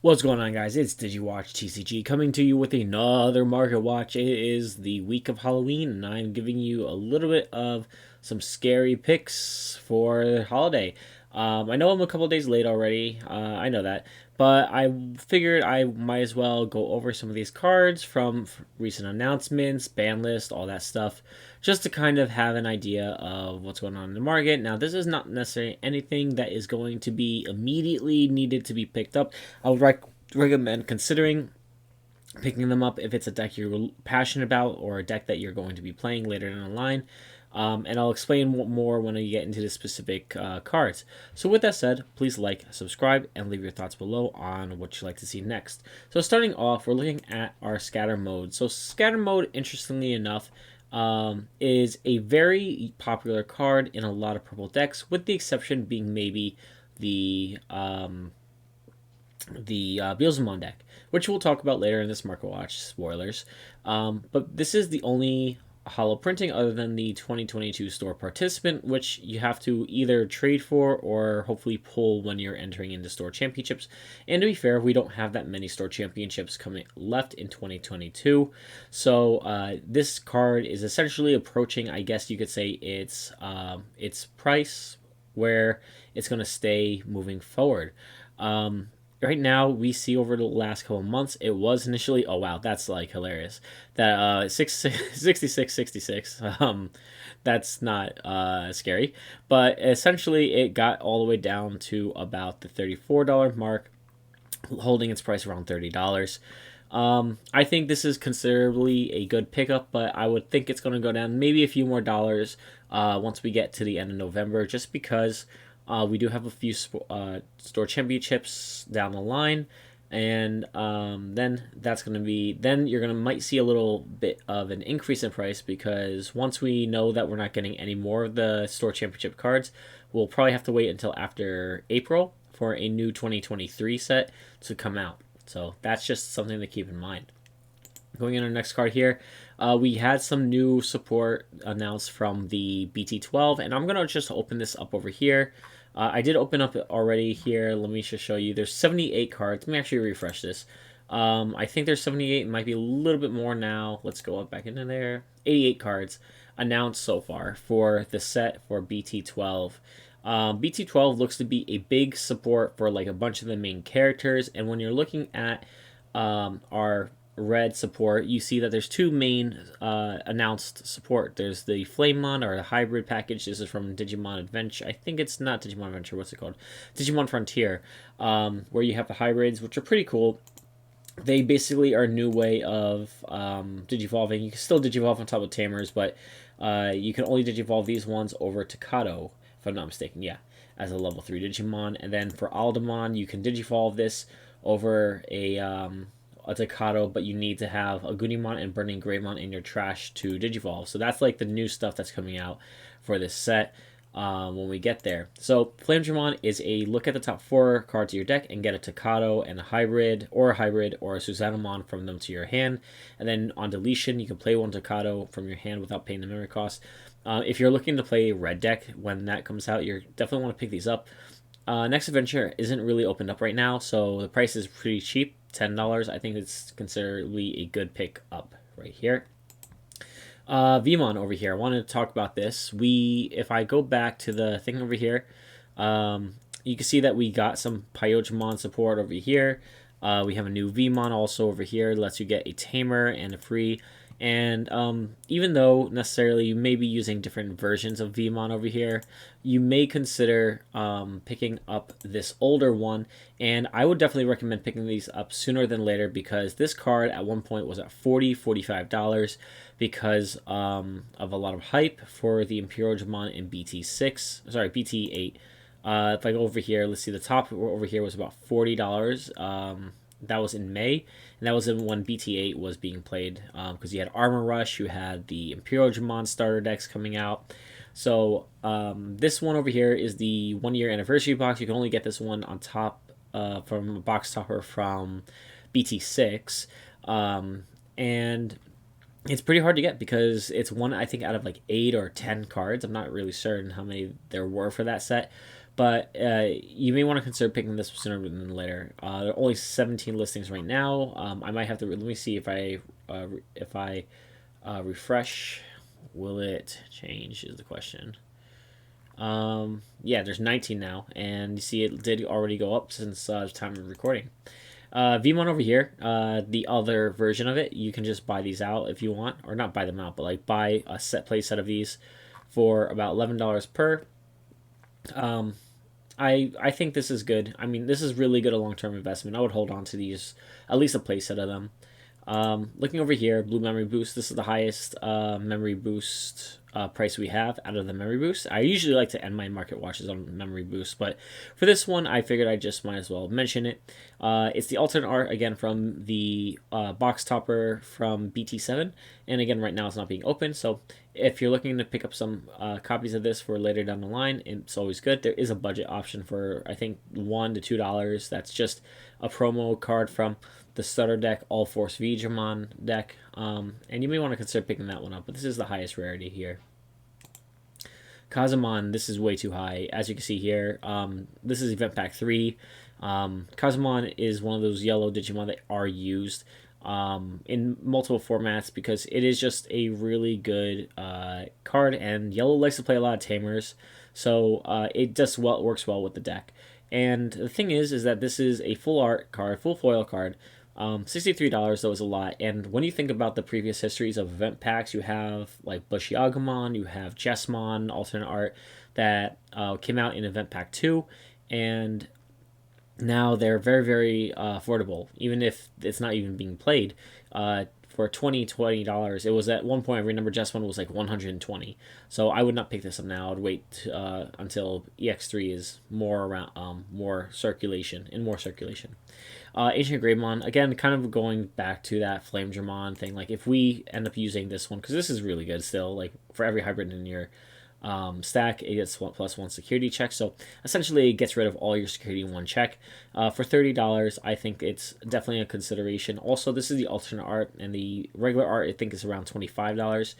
What's going on, guys? It's DigiWatch TCG coming to you with another Market Watch. It is the week of Halloween, and I'm giving you a little bit of some scary picks for the holiday. I know I'm a couple days late already. I know that, but I figured I might as well go over some of these cards from recent announcements, ban list, all that stuff, just to kind of have an idea of what's going on in the market. Now, this is not necessarily anything that is going to be immediately needed to be picked up. I would recommend considering picking them up if it's a deck you're passionate about or a deck that you're going to be playing later down the line. And I'll explain more when I get into the specific cards. So with that said, please like, subscribe, and leave your thoughts below on what you'd like to see next. So starting off, we're looking at our scatter mode. So scatter mode, interestingly enough, is a very popular card in a lot of purple decks, with the exception being maybe the Beelzemon deck, which we'll talk about later in this Market Watch. Spoilers. But this is the only hollow printing other than the 2022 store participant, which you have to either trade for or hopefully pull when you're entering into store championships. And to be fair, we don't have that many store championships coming left in 2022. So this card is essentially approaching, I guess you could say, its price where it's going to stay moving forward. Right now we see over the last couple of months, it was initially, oh wow, that's like hilarious, that 6666. That's not scary, but essentially it got all the way down to about the $34 mark, holding its price around $30. I think this is considerably a good pickup, but I would think it's going to go down maybe a few more dollars once we get to the end of November, just because we do have a few store championships down the line, and then that's going to be, then you're going to might see a little bit of an increase in price, because once we know that we're not getting any more of the store championship cards, we'll probably have to wait until after April for a new 2023 set to come out. So that's just something to keep in mind. Going in our next card here, we had some new support announced from the BT12, and I'm going to just open this up over here. I did open up it already here. Let me just show you. There's 78 cards. Let me actually refresh this. I think there's 78. It might be a little bit more now. Let's go up back into there. 88 cards announced so far for the set for BT12. BT12 looks to be a big support for like a bunch of the main characters, and when you're looking at our red support, you see that there's two main announced support. There's the Flamemon, or the hybrid package. This is from Digimon Adventure. I think it's not Digimon Adventure. What's it called? Digimon Frontier, where you have the hybrids, which are pretty cool. They basically are a new way of digivolving. You can still digivolve on top of Tamers, but you can only digivolve these ones over to Kato, if I'm not mistaken. Yeah, as a level 3 Digimon. And then for Aldemon, you can digivolve this over a Takato, but you need to have a Goonimon and Burning Greymon in your trash to digivolve. So that's like the new stuff that's coming out for this set when we get there. So Flamedramon is a look at the top 4 cards of your deck and get a Takato and a hybrid or a Susanamon from them to your hand. And then on deletion, you can play one Takato from your hand without paying the memory cost. If you're looking to play red deck when that comes out, you definitely want to pick these up. Next Adventure isn't really opened up right now, so the price is pretty cheap, $10. I think it's considerably a good pick up right here. Vmon over here, I wanted to talk about this. If I go back to the thing over here, you can see that we got some Pyojimon support over here. We have a new Vmon also over here. It lets you get a Tamer and a free. And even though necessarily you may be using different versions of Vmon over here, you may consider picking up this older one. And I would definitely recommend picking these up sooner than later, because this card at one point was at $45 because of a lot of hype for the Imperiojimon in BT8. If I go over here, let's see, the top over here was about $40. That was in May, and that was when BT8 was being played, because you had Armor Rush, you had the Imperiojimon starter decks coming out. So this one over here is the 1-year anniversary box. You can only get this one on top from a box topper from BT6, and it's pretty hard to get because it's one, I think, out of like 8 or 10 cards. I'm not really certain how many there were for that set, but you may want to consider picking this sooner than later. There are only 17 listings right now. I might have to let me see if I refresh. Will it change? Is the question. Yeah, there's 19 now, and you see it did already go up since the time of recording. Vmon over here, the other version of it, you can just buy these out if you want, or not buy them out, but like buy a play set of these for about $11 per. Um, I think this is good. I mean, this is really good a long term investment. I would hold on to these, at least a play set of them. Looking over here, Blue Memory Boost. This is the highest memory boost price we have out of the memory boost. I usually like to end my market watches on memory boost, but for this one, I figured I just might as well mention it. It's the alternate art again from the box topper from BT7, and again, right now it's not being open. So if you're looking to pick up some copies of this for later down the line, it's always good. There is a budget option for I think $1 to $2. That's just a promo card from the starter deck, All Force Digimon deck, and you may want to consider picking that one up, but this is the highest rarity here. Kazumon, this is way too high. As you can see here, this is Event Pack 3. Kazumon is one of those yellow Digimon that are used in multiple formats because it is just a really good card, and yellow likes to play a lot of tamers, so it just works well with the deck. And the thing is that this is a full art card, full foil card. $63 though is a lot, and when you think about the previous histories of event packs, you have like Bushiagumon, you have Chessmon alternate art that came out in Event Pack 2, and now they're very, very affordable, even if it's not even being played. For $20, it was at one point I remember Chessmon was like 120. So I would not pick this up now. I'd wait until EX3 is more around, more circulation. Ancient Greymon, again, kind of going back to that Flame Dramon thing. Like if we end up using this one, because this is really good still. Like for every hybrid in your stack, it gets +1 security check, so essentially it gets rid of all your security in one check. For $30, I think it's definitely a consideration. Also, this is the alternate art, and the regular art I think is around $25.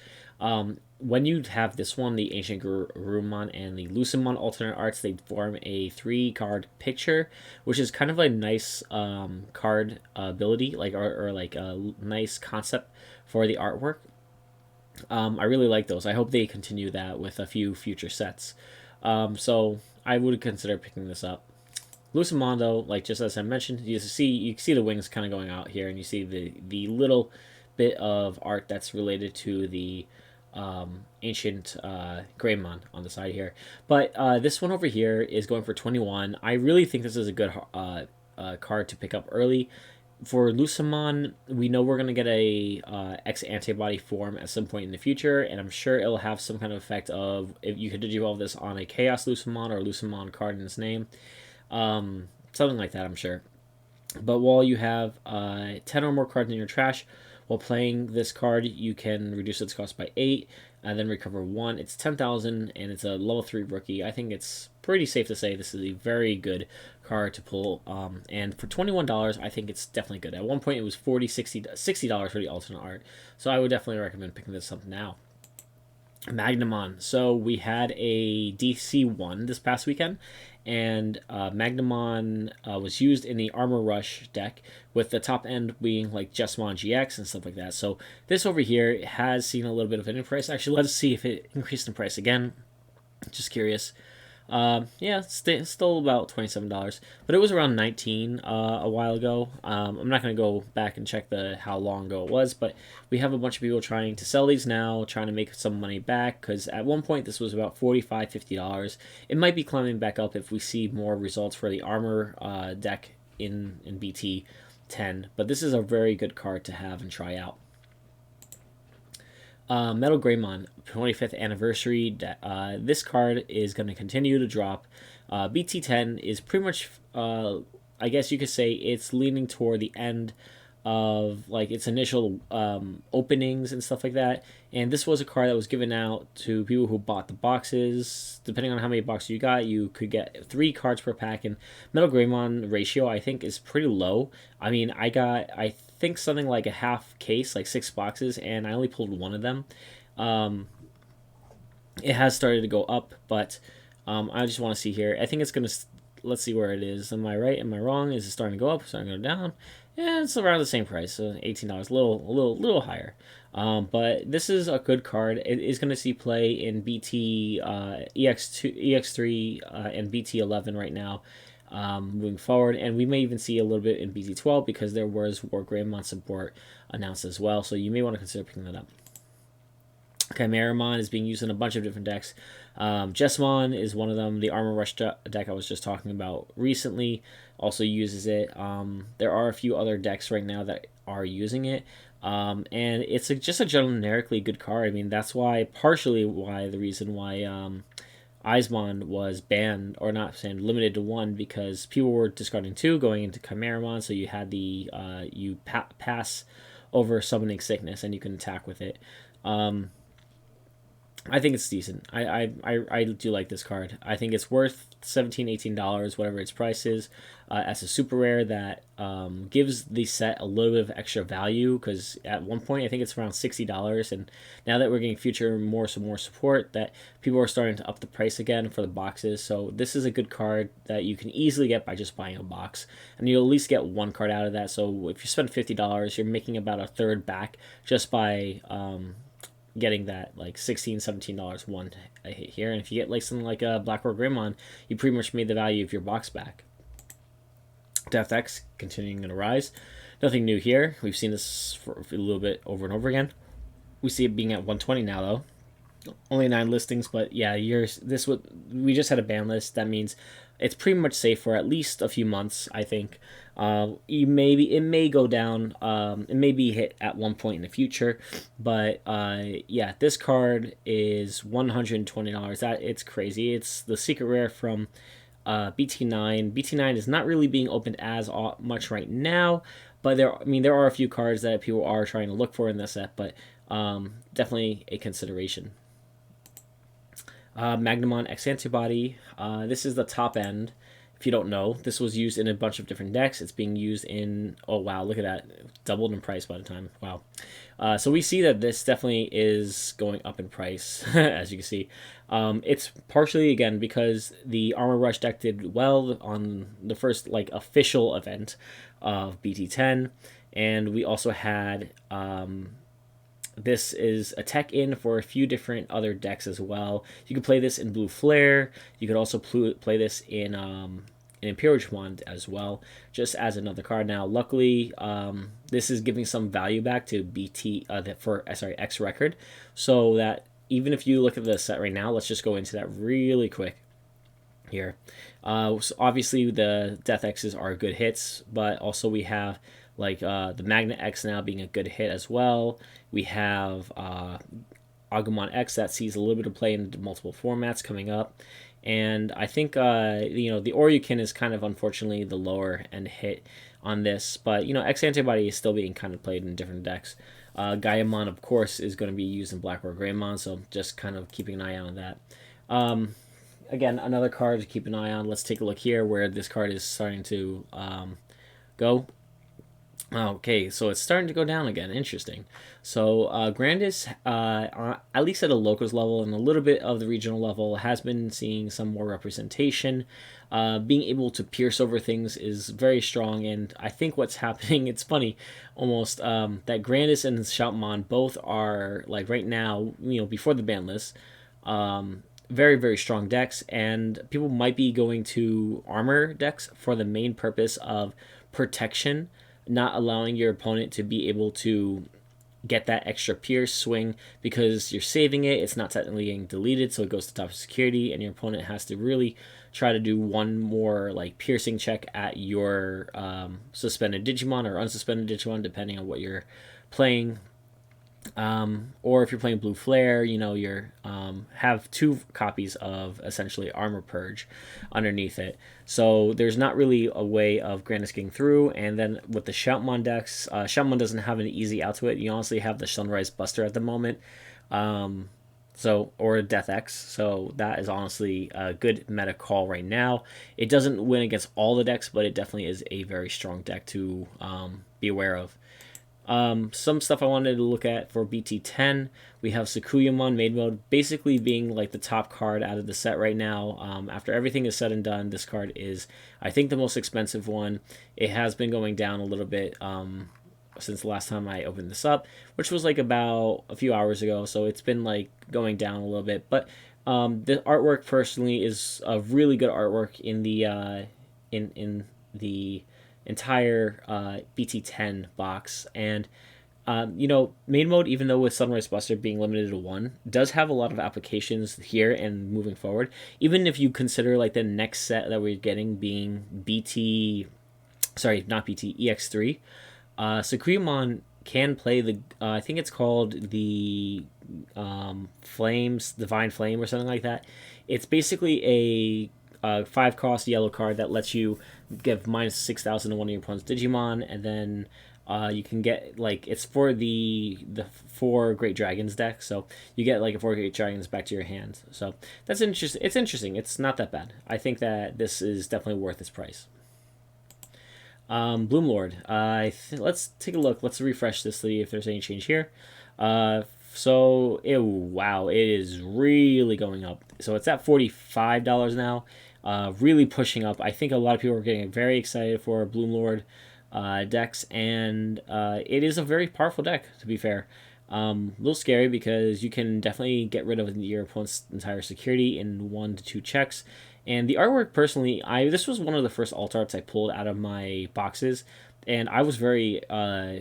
When you have this one, the Ancient Garurumon and the Lucimon alternate arts, they form a 3-card picture, which is kind of a nice card ability, like or like a nice concept for the artwork. I really like those. I hope they continue that with a few future sets. So I would consider picking this up. Lucimon, though, like just as I mentioned, you see the wings kind of going out here, and you see the little bit of art that's related to the ancient Greymon on the side here. But this one over here is going for 21. I really think this is a good card to pick up early. For Lucimon, we know we're going to get a X antibody form at some point in the future, and I'm sure it'll have some kind of effect of if you could digivolve this on a Chaos Lucimon or a Lucimon card in its name. Something like that, I'm sure. But while you have 10 or more cards in your trash, while playing this card, you can reduce its cost by 8 and then recover 1. It's 10,000 and it's a level 3 rookie. I think it's pretty safe to say this is a very good card to pull. And for $21, I think it's definitely good. At one point, it was $60 for the alternate art. So I would definitely recommend picking this up now. Magnamon. So we had a DC1 this past weekend, and Magnamon was used in the Armor Rush deck, with the top end being like Chessmon GX and stuff like that. So this over here has seen a little bit of an increase. Actually, let's see if it increased in price again. Just curious. Yeah, still about $27, but it was around 19 a while ago. I'm not going to go back and check how long ago it was, but we have a bunch of people trying to sell these now, trying to make some money back, because at one point this was about $45-50. It might be climbing back up if we see more results for the armor deck in BT10, but this is a very good card to have and try out. Metal Greymon 25th anniversary. This card is going to continue to drop. BT10 is pretty much, I guess you could say, it's leaning toward the end of like its initial openings and stuff like that. And this was a card that was given out to people who bought the boxes. Depending on how many boxes you got, you could get 3 cards per pack. And Metal Greymon ratio, I think, is pretty low. I mean, I think something like a half case, like 6 boxes, and I only pulled one of them. It has started to go up, but I just want to see here. I think it's going to, let's see where it is. Am I right? Am I wrong? Is it starting to go up? Starting to go down? Yeah, it's around the same price, so $18, a little higher. But this is a good card. It is going to see play in BT EX2, EX3, and BT11 right now, moving forward, and we may even see a little bit in BT12 because there was War Greymon support announced as well. So you may want to consider picking that up. Chimeramon is being used in a bunch of different decks. Jessamon is one of them. The Armor Rush deck I was just talking about recently also uses it. There are a few other decks right now that are using it. And it's just a generically good card. I mean, that's why, partially why, the reason why Eismon was banned, or not banned, limited to one, because people were discarding two going into Chimeramon, so you had the, pass over Summoning Sickness and you can attack with it. I think it's decent. I do like this card. I think it's worth $17-$18, whatever its price is, as a super rare that gives the set a little bit of extra value, because at one point I think it's around $60, and now that we're getting future more support, that people are starting to up the price again for the boxes. So this is a good card that you can easily get by just buying a box, and you'll at least get one card out of that. So if you spend $50, you're making about a third back just by getting that like $16-$17 one hit here. And if you get like something like a Black or Greymon, you pretty much made the value of your box back. Death X continuing to rise. Nothing new here. We've seen this for a little bit over and over again. We see it being at 120 now though. Only 9 listings, but yeah, we just had a ban list. That means it's pretty much safe for at least a few months, I think. It may go down. It may be hit at one point in the future, but yeah, this card is $120. That it's crazy. It's the secret rare from BT9. BT9 is not really being opened as much right now, but there are a few cards that people are trying to look for in this set, but definitely a consideration. Magnamon X Antibody. This is the top end. If you don't know, this was used in a bunch of different decks. It's being used in, oh wow, look at that, doubled in price by the time. Wow. So we see that this definitely is going up in price, as you can see. It's partially, again, because the Armor Rush deck did well on the first like official event of BT10, and we also had this is a tech in for a few different other decks as well. You could play this in Blue Flare. You could also play this in Imperial Wand as well, just as another card. Now, luckily, this is giving some value back to X Record, so that even if you look at the set right now, let's just go into that really quick here. So obviously, the Death X's are good hits, but also we have like the Magnet X now being a good hit as well. We have Agumon X that sees a little bit of play in multiple formats coming up. And I think, the Oryukin is kind of unfortunately the lower end hit on this. But, X Antibody is still being kind of played in different decks. Gaiamon, of course, is going to be used in Black or Greymon, so just kind of keeping an eye on that. Again, another card to keep an eye on. Let's take a look here where this card is starting to go. Okay, so it's starting to go down again. Interesting. So Grandis, at least at a locals level and a little bit of the regional level, has been seeing some more representation. Being able to pierce over things is very strong, and I think what's happening, it's funny, almost, that Grandis and Shoutmon both are, like right now, before the ban list, very, very strong decks, and people might be going to armor decks for the main purpose of protection, not allowing your opponent to be able to get that extra pierce swing because you're saving it. It's not technically getting deleted, so it goes to top of security, and your opponent has to really try to do one more like piercing check at your suspended Digimon or unsuspended Digimon, depending on what you're playing. Or if you're playing Blue Flare, you're have 2 copies of essentially Armor Purge underneath it. So there's not really a way of Grandis getting through. And then with the Shoutmon decks, Shoutmon doesn't have an easy out to it. You honestly have the Sunrise Buster at the moment. Or Death X. So that is honestly a good meta call right now. It doesn't win against all the decks, but it definitely is a very strong deck to be aware of. Some stuff I wanted to look at for BT10. We have Sakuyamon Maid Mode, basically being like the top card out of the set right now. After everything is said and done, this card is, I think, the most expensive one. It has been going down a little bit since the last time I opened this up, which was like about a few hours ago. So it's been like going down a little bit. But the artwork personally is a really good artwork in the entire BT10 box. And main mode, even though with Sunrise Buster being limited to one, does have a lot of applications here and moving forward. Even if you consider like the next set that we're getting being not BT, EX3, Sakuyamon can play the, I think it's called the Flames, Divine Flame or something like that. It's basically a 5 cost yellow card that lets you give minus 6,000 to one of your opponent's Digimon, and then you can get like, it's for the 4 Great Dragons deck, so you get like a 4 Great Dragons back to your hand. So that's interesting. It's interesting. It's not that bad. I think that this is definitely worth its price. Bloom Lord. Let's take a look. Let's refresh this, see if there's any change here. Wow, it is really going up. So it's at $45 now. Really pushing up. I think a lot of people are getting very excited for Bloom Lord decks, and it is a very powerful deck, to be fair. A little scary because you can definitely get rid of your opponent's entire security in 1 to 2 checks. And the artwork, personally, this was one of the first alt arts I pulled out of my boxes, and I was very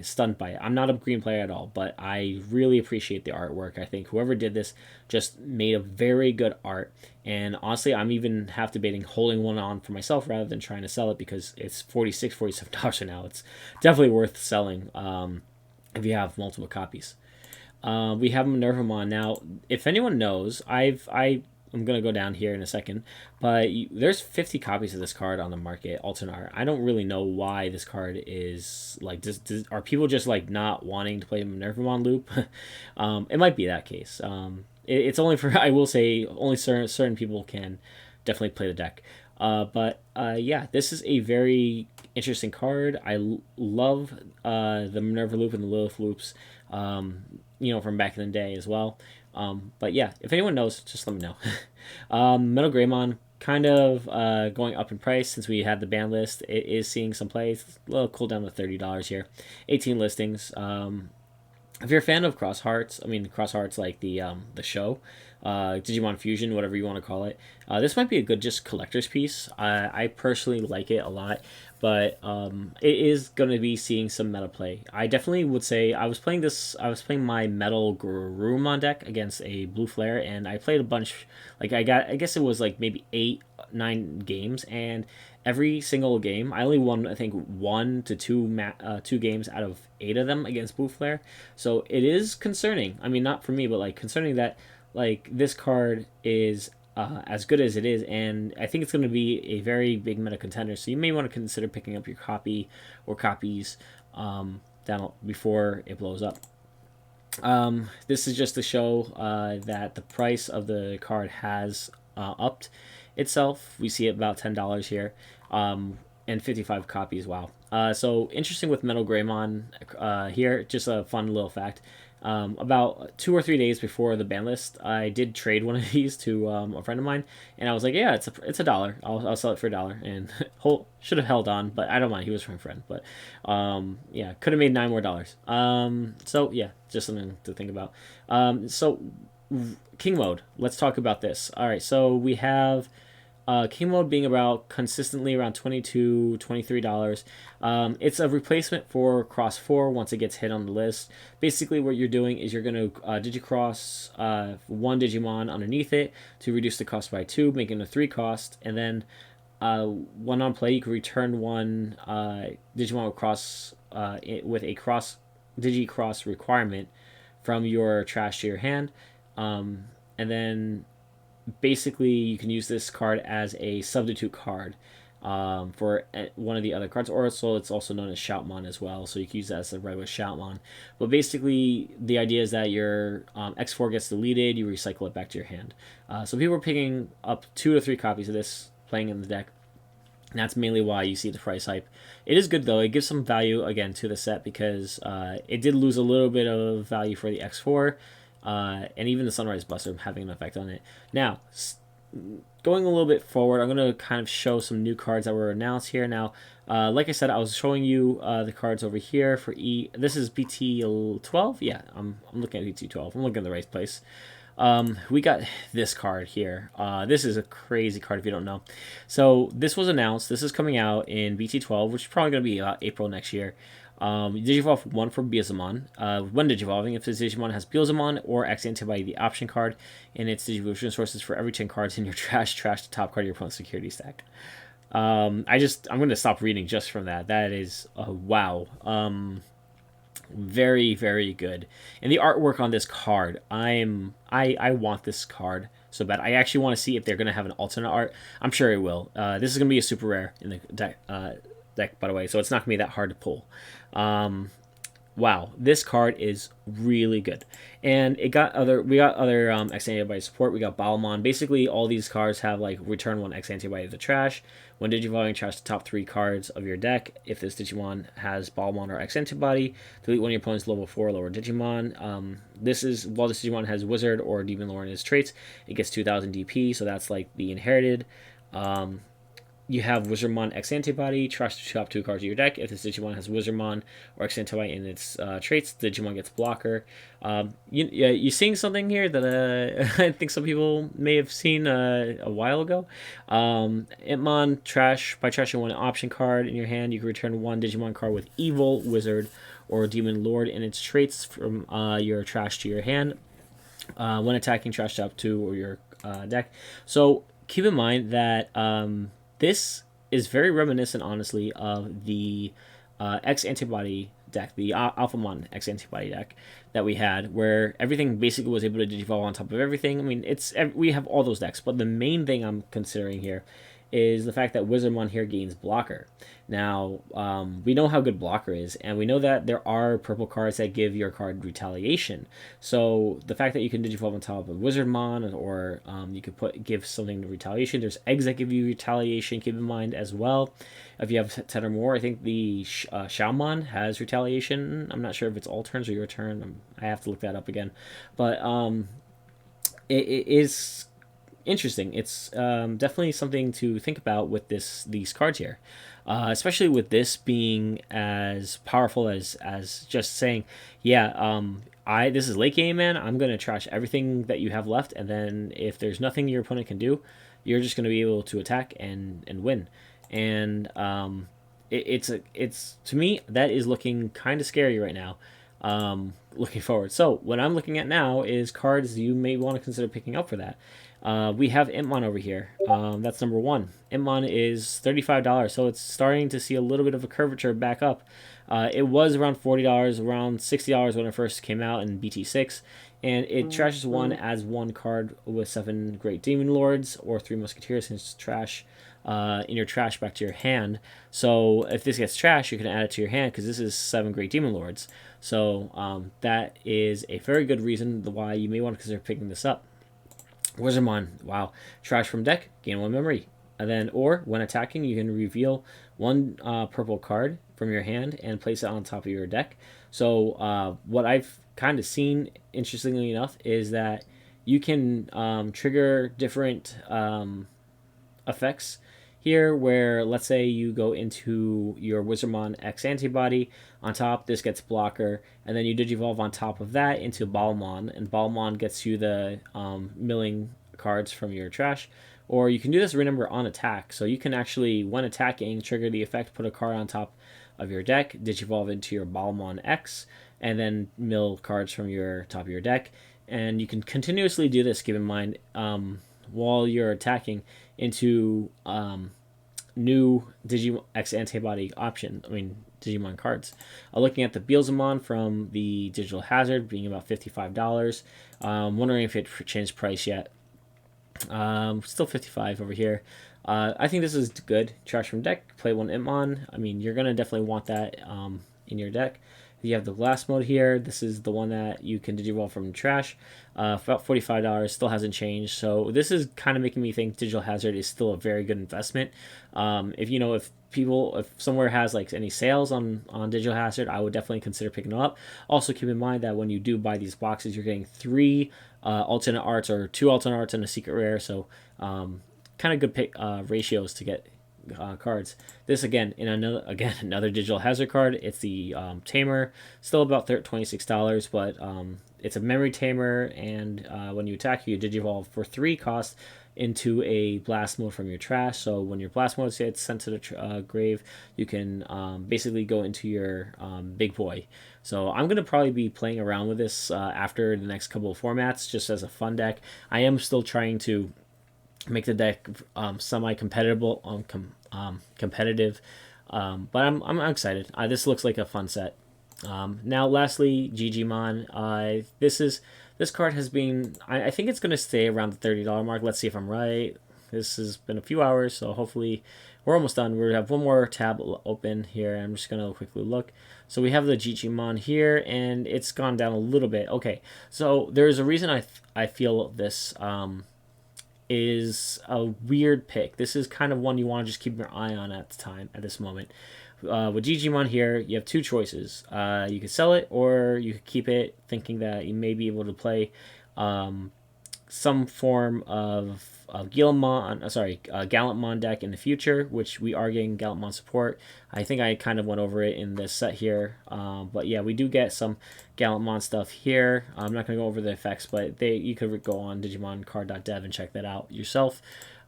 stunned by it. I'm not a green player at all, but I really appreciate the artwork. I think whoever did this just made a very good art, and honestly, I'm even half debating holding one on for myself rather than trying to sell it, because it's $47 now. It's definitely worth selling if you have multiple copies. We have Minervamon now. If anyone knows, I'm gonna go down here in a second, but there's 50 copies of this card on the market, alternate art. I don't really know why this card is like. Are people just like not wanting to play Minervamon loop? It might be that case. It's only for, I will say, only certain people can definitely play the deck. Yeah, this is a very interesting card. I love the Minerva loop and the Lilith loops, from back in the day as well. But yeah, if anyone knows, just let me know. Metal Greymon, kind of going up in price since we had the ban list. It is seeing some plays. A little cool down to $30 here. 18 listings. If you're a fan of Cross Hearts like the show, Digimon Fusion, whatever you want to call it, this might be a good just collector's piece. I personally like it a lot, but it is going to be seeing some meta play. I definitely would say I was playing my Metal Garurumon deck against a Blue Flare, and I played a bunch. Like I guess it was like maybe 8-9 games, and every single game I only won, I think, 1 to 2 games out of 8 of them against Blue Flare. So it is concerning. I mean, not for me, but like concerning that like this card is as good as it is, and I think it's going to be a very big meta contender. So you may want to consider picking up your copy or copies down before it blows up. This is just to show that the price of the card has upped itself. We see it about $10 here, and 55 copies. Wow. So interesting with Metal Greymon here. Just a fun little fact. About 2 or 3 days before the ban list, I did trade one of these to a friend of mine, and I was like, "Yeah, it's a dollar. I'll sell it for $1." And should have held on, but I don't mind. He was from a friend, but yeah, could have made $9 more. So yeah, just something to think about. So King mode. Let's talk about this. All right, so we have King mode being about consistently around $22, $23. It's a replacement for Cross 4 once it gets hit on the list. Basically, what you're doing is you're going to Digicross one Digimon underneath it to reduce the cost by 2, making it a 3 cost, and then one on play, you can return one Digimon with a cross Digicross requirement from your trash to your hand, and then basically you can use this card as a substitute card for one of the other cards, or so it's also known as Shoutmon as well, so you can use that as a regular Shoutmon. But basically the idea is that your X4 gets deleted, you recycle it back to your hand. So people are picking up 2 to 3 copies of this, playing in the deck. And that's mainly why you see the price hype. It is good though. It gives some value again to the set because it did lose a little bit of value for the X4, and even the Sunrise Buster having an effect on it. Now, going a little bit forward, I'm going to kind of show some new cards that were announced here. Now, like I said, I was showing you the cards over here for E. This is BT12. Yeah, I'm looking at BT12. I'm looking at the right place. We got this card here. This is a crazy card if you don't know. So this was announced. This is coming out in BT12, which is probably going to be about April next year. Digivolve 1 for Beelzemon. When Digivolving, if this Digimon has Beelzemon or X Antibody, the option card, and its Digivolution sources for every 10 cards in your trash the top card of your opponent's security stack. I'm going to stop reading just from that. That is wow. Very, very good. And the artwork on this card, I want this card so bad. I actually want to see if they're gonna have an alternate art. I'm sure it will. This is gonna be a super rare in the deck, by the way, so it's not gonna be that hard to pull. Wow, this card is really good, and we got other X antibody support. We got Balmon. Basically, all these cards have like return one X antibody to the trash. When Digivolving, trash the top 3 cards of your deck. If this Digimon has Balmon or X antibody, delete one of your opponent's level 4 or lower Digimon. This is while this Digimon has Wizard or Demon Lord in its traits, it gets 2,000 DP. So that's like the inherited. You have Wizardmon X Antibody, trash the top 2 cards of your deck. If this Digimon has Wizardmon or X Antibody in its traits, the Digimon gets Blocker. You're seeing something here that I think some people may have seen a while ago. Itmon, trash. By trashing one option card in your hand, you can return one Digimon card with Evil, Wizard, or Demon Lord in its traits from your trash to your hand. When attacking, trash top 2 or your deck. So keep in mind that this is very reminiscent, honestly, of the X Antibody deck, the Alphamon X Antibody deck that we had, where everything basically was able to digivolve on top of everything. I mean, we have all those decks, but the main thing I'm considering here is the fact that Wizardmon here gains Blocker. Now, we know how good Blocker is, and we know that there are purple cards that give your card Retaliation. So the fact that you can Digivolve on top of Wizardmon, or you could give something to Retaliation. There's eggs that give you Retaliation, keep in mind, as well. If you have 10 or more, I think the Shaomon has Retaliation. I'm not sure if it's all turns or your turn. I have to look that up again. But it is interesting. It's definitely something to think about with these cards here, especially with this being as powerful as just saying, yeah, this is late game, man. I'm gonna trash everything that you have left, and then if there's nothing your opponent can do, you're just gonna be able to attack and win. And it's to me that is looking kind of scary right now. Looking forward. So what I'm looking at now is cards you may want to consider picking up for that. We have Impmon over here. That's number 1. Impmon is $35, so it's starting to see a little bit of a curvature back up. It was around $40, around $60 when it first came out in BT6, and it trashes one as one card with 7 Great Demon Lords or 3 Musketeers, and it's trash in your trash back to your hand. So if this gets trash, you can add it to your hand because this is 7 Great Demon Lords. So that is a very good reason why you may want to consider picking this up. Wizardmon, wow, trash from deck, gain 1 memory. And then, or when attacking, you can reveal 1 purple card from your hand and place it on top of your deck. So what I've kind of seen, interestingly enough, is that you can trigger different effects here, where let's say you go into your Wizardmon X Antibody. On top, this gets Blocker, and then you Digivolve on top of that into Balmon, and Balmon gets you the milling cards from your trash. Or you can do this remember on attack, so you can actually, when attacking, trigger the effect, put a card on top of your deck, Digivolve into your Balmon X, and then mill cards from your top of your deck. And you can continuously do this, keep in mind, while you're attacking into new Digimon X Antibody Digimon cards. Looking at the Beelzemon from the Digital Hazard being about $55. Wondering if it changed price yet. Still $55 over here. I think this is good. Trash from deck, play 1 Impmon. I mean, you're going to definitely want that in your deck. You have the blast mode here. This is the one that you can digivolve from trash. About $45, still hasn't changed. So this is kind of making me think Digital Hazard is still a very good investment. If somewhere has like any sales on Digital Hazard, I would definitely consider picking them up. Also, keep in mind that when you do buy these boxes, you're getting three alternate arts or two alternate arts and a secret rare. So kind of good ratios to get cards. This again in another Digital Hazard card. It's the Tamer, still about $26, but it's a memory Tamer, and when you attack, you digivolve for 3 cost into a blast mode from your trash. So when your blast mode gets sent to the grave, you can basically go into your big boy. So I'm gonna probably be playing around with this after the next couple of formats, just as a fun deck. I am still trying to make the deck semi-competitive, competitive. But I'm excited. This looks like a fun set. Now, lastly, Digimon. This card has been. I think it's going to stay around the $30 mark. Let's see if I'm right. This has been a few hours, so hopefully we're almost done. We have one more tab open here. I'm just going to quickly look. So we have the Digimon here, and it's gone down a little bit. Okay, so there's a reason I feel this is a weird pick. This is kind of one you want to just keep your eye on at this moment. With Digimon here, you have two choices. You could sell it, or you could keep it, thinking that you may be able to play some form of Gallantmon deck in the future, which we are getting Gallantmon support. I think I kind of went over it in this set here, but yeah, we do get some Gallantmon stuff here. I'm not going to go over the effects, but you could go on DigimonCard.dev and check that out yourself.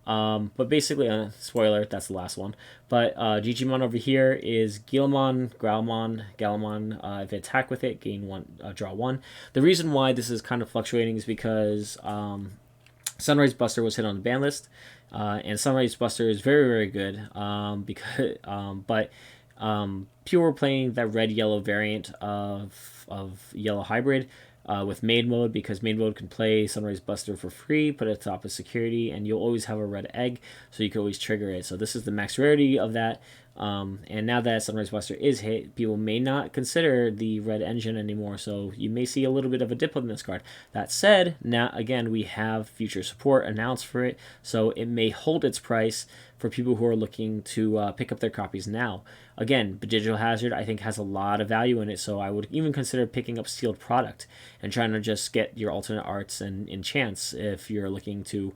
But basically, spoiler, that's the last one. But Digimon over here is Guilmon, Growlmon, Galamon. If you attack with it, gain one, draw one. The reason why this is kind of fluctuating is because Sunrise Buster was hit on the ban list, and Sunrise Buster is very, very good. People were playing that red-yellow variant of Yellow Hybrid. With main mode, because main mode can play Sunrise Buster for free, put it at the top of security, and you'll always have a red egg, so you can always trigger it. So this is the max rarity of that. And now that Sunrise Buster is hit, people may not consider the red engine anymore, so you may see a little bit of a dip on this card. That said, now again, we have future support announced for it, so it may hold its price for people who are looking to pick up their copies now. Again, Digital Hazard, I think, has a lot of value in it, so I would even consider picking up sealed product and trying to just get your alternate arts and enchants if you're looking to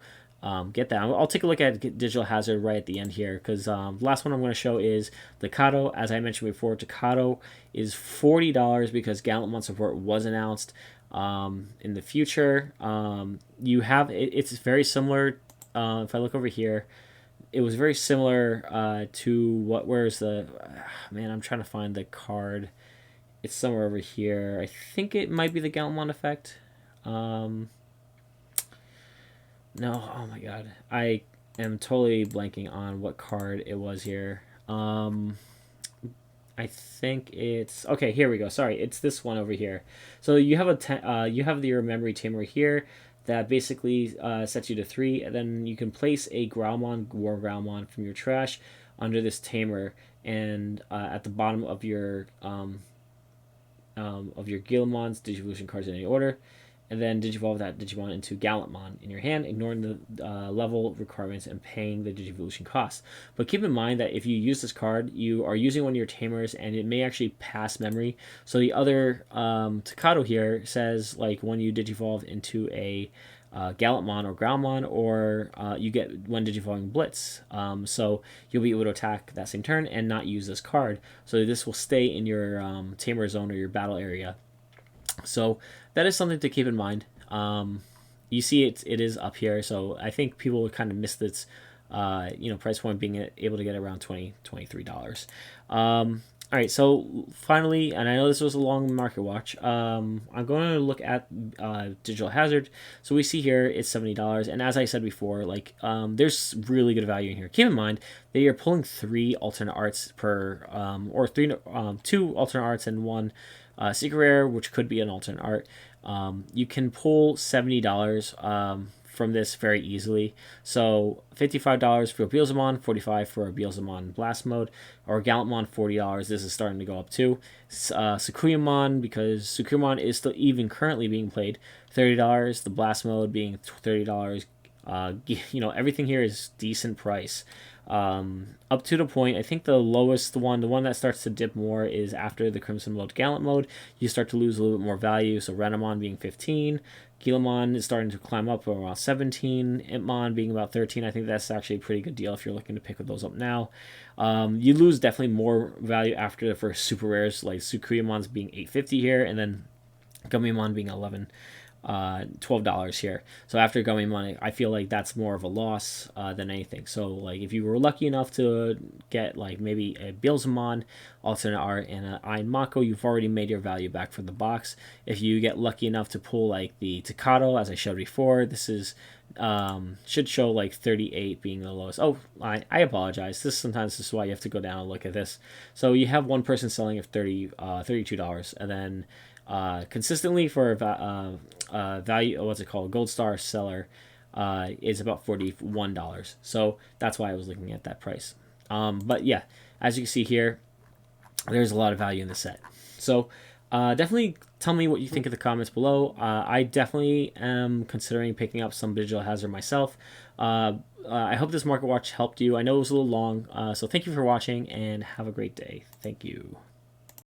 get that. I'll take a look at Digital Hazard right at the end here, because the last one I'm going to show is Takato. As I mentioned before, Takato is $40 because Gallantmon support was announced. In the future, it's very similar. If I look over here, it was very similar to where's the man, I'm trying to find the card. It's somewhere over here. I think it might be the Gallantmon effect. No, oh my god, I am totally blanking on what card it was here. I think it's okay. Here we go. Sorry, it's this one over here. So you have your memory tamer here that basically sets you to 3, and then you can place a Growlmon, War Growlmon from your trash under this tamer, and at the bottom of your Guilmon's Digivolution cards in any order, and then digivolve that Digimon into Gallantmon in your hand, ignoring the level requirements and paying the Digivolution cost. But keep in mind that if you use this card, you are using one of your tamers, and it may actually pass memory. So the other Takato here says, like, when you digivolve into a Gallantmon or Growlmon, or you get one digivolving Blitz. So you'll be able to attack that same turn and not use this card. So this will stay in your tamer zone or your battle area. So that is something to keep in mind. You see it is up here, so I think people would kind of miss this price point, being able to get around $23. All right, so finally, and I know this was a long market watch, I'm going to look at Digital Hazard. So we see here it's $70, and as I said before, like there's really good value in here. Keep in mind that you're pulling 3 alternate arts per, or 2 alternate arts and 1 secret rare, which could be an alternate art. You can pull $70 from this very easily. So $55 for a Beelzemon, $45 for a Beelzemon Blast Mode, or Gallantmon $40. This is starting to go up too. Sakuyamon, because Sakuyamon is still even currently being played, $30. The Blast Mode being $30. Everything here is decent price. Up to the point, I think the lowest one, the one that starts to dip more, is after the Crimson Mode Gallant Mode. You start to lose a little bit more value. So Renamon being 15, Gilamon is starting to climb up around 17, Impmon being about 13. I think that's actually a pretty good deal if you're looking to pick those up now. You lose definitely more value after the first super rares, like Sukuyamon's being 850 here, and then Gummymon being $12 here. So after Gummymon, I feel like that's more of a loss than anything. So like if you were lucky enough to get like maybe a Beelzemon, alternate art, and an Iron Mako, you've already made your value back from the box. If you get lucky enough to pull like the Takato, as I showed before, this is should show like 38 being the lowest. Oh, I apologize. This is why you have to go down and look at this. So you have one person selling at $32, and then consistently for value, what's it called, Gold Star seller, is about $41. So that's why I was looking at that price. But yeah, as you can see here, there's a lot of value in the set. So definitely tell me what you think in the comments below. I definitely am considering picking up some Digital Hazard myself. I hope this Market Watch helped you. I know it was a little long, so thank you for watching and have a great day. Thank you.